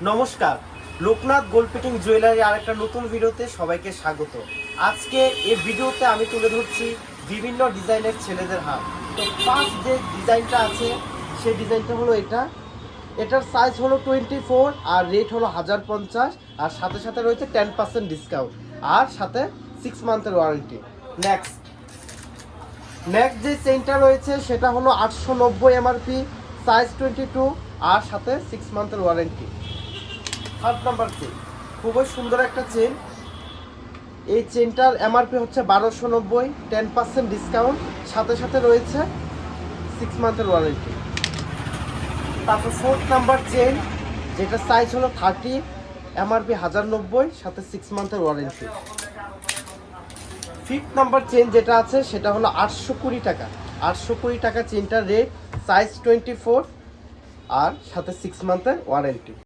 নমস্কার, Loknath gold fitting jewellery আরেকটা নতুন ভিডিওতে সবাইকে স্বাগত। আজকে এই ভিডিওতে আমি তুলে ধরছি বিভিন্ন ডিজাইনের ছেলেদের হার। তো ফার্স্ট যে ডিজাইনটা আছে সেই ডিজাইনটা হলো এটার সাইজ হলো 24 আর রেট হলো 1050, আর সাথে সাথে রয়েছে 10% ডিসকাউন্ট আর সাথে 6 মান্থের ওয়ারেন্টি। নেক্সট যে চেইনটা রয়েছে সেটা হলো 890 এমআরপি, সাইজ 22 আর সাথে 6 মান্থের ওয়ারেন্টি। থার্ড নাম্বার চেন, খুবই সুন্দর একটা চেন। এই চেনটার এমআরপি হচ্ছে 1290, 10% ডিসকাউন্ট, সাথে সাথে রয়েছে 6 মান্থের ওয়ারেন্টি। তারপর ফোর্থ নাম্বার চেন, যেটা সাইজ হলো 30, এমআরপি 1090, সাথে 6 মান্থের ওয়ারেন্টি। ফিফথ নাম্বার চেন যেটা আছে সেটা হলো 820 টাকা। 820 টাকা চেনটার রেট, সাইজ 24 আর সাথে 6 মান্থের ওয়ারেন্টি।